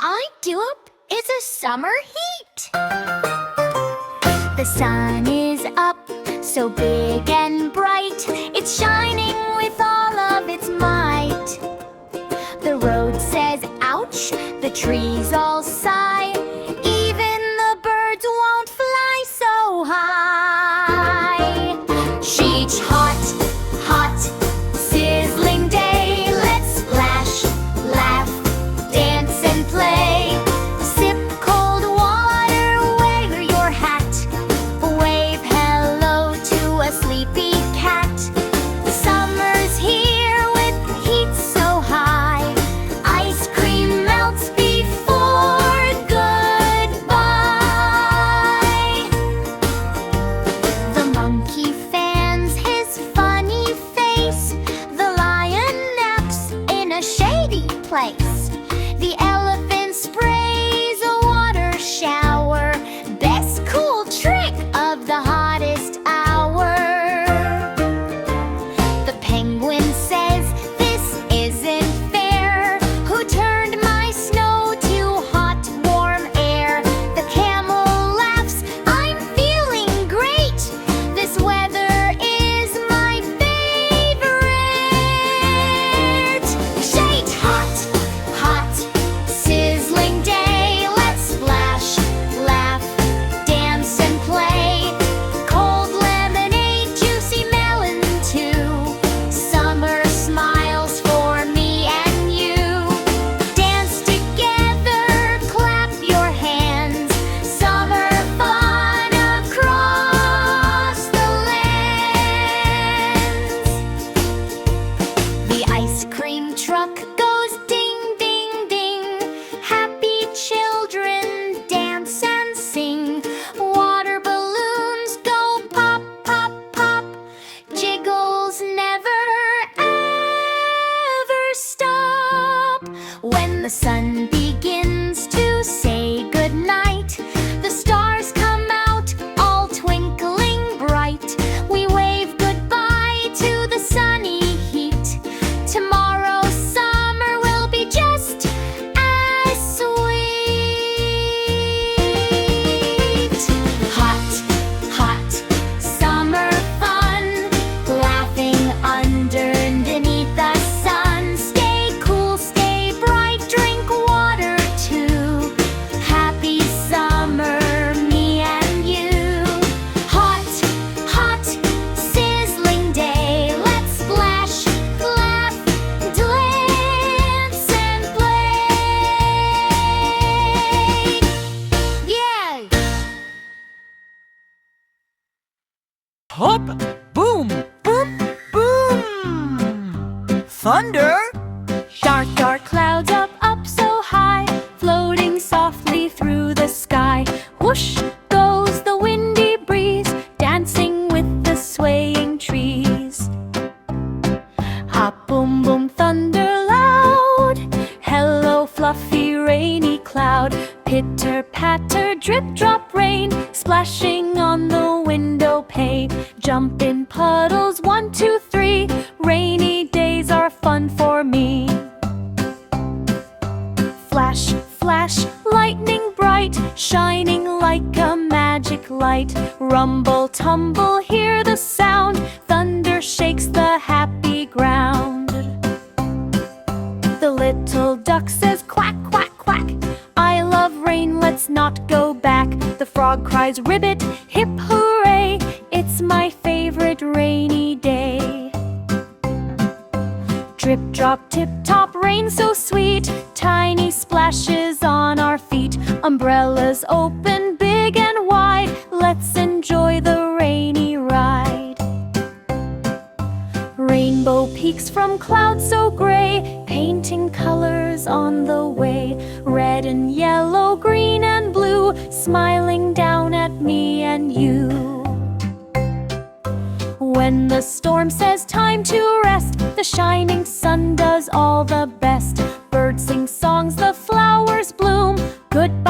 I do is a summer heat. The sun is up, so big and bright. It's shining with all of its might. The road says ouch, the trees all sigh. Even the birds won't fly so high. Sheesh, hot, hot, sizzling day. Let's splash, laugh, dance and play. Sip cold water, wear your hat. Wave hello to a sleepy cat. Summer's here with heat so high. Ice cream melts before goodbye. The monkey fans his funny face. The lion naps in a shady place. The elephant sprays a water shower. Best cool trick of the hottest hour. The penguin says, this isn't fair. Who turned my snow to hot, warm air? The camel laughs, I'm feeling great. This weather is my favorite. Shade, hot, hot, sizzling day. Let's splash, laugh, dance and play. Cold lemonade, juicy melon too. Summer smiles for me and you. Dance together, clap your hands. Summer fun across the lands. The ice cream truck goes ding, ding, ding. Happy children dance and sing. Water balloons go pop, pop, pop. Jiggles never, ever stop. When the sun begins to say goodnight, the stars come out all twinkling bright. We wave goodbye to the sunny heat. Tomorrow summer will be just as sweet. Hot, hot, summer fun. Laughing underneath the sun. Stay cool, stay bright, drink water too. Happy summer, me and you. Hot, hot, sizzling day. Let's splash, laugh, dance and play. Yeah! Hop, boom, boom, boom. Thunder. Dark, dark clouds up so high, floating softly through the sky. Whoosh goes the windy breeze, dancing with the swaying trees. Hop, boom, boom, thunder loud. Hello, fluffy, rainy cloud. Pitter, patter, drip, drop, rain, splashing on the window pane. Jump in puddles, 1, 2, 3. Rainy days are fun for me. Flash, flash, lightning bright, shining like a magic light. Rumble, tumble, hear the sound. Thunder shakes the happy ground. The little duck says quack, quack, quack. I love rain, let's not go back. The frog cries ribbit, hip hooray. It's my favorite rainy day. Drip, drop, tip, top, rain so sweet. Tiny splashes on our feet. Umbrellas open big and wide. Let's enjoy the rainy ride. Rainbow peaks from clouds so gray, painting colors on the way. Red and yellow, green and blue, smiling down at me and you. When the storm says time to rest, the shining sun does all the best. Birds sing songs, the flowers bloom. Goodbye.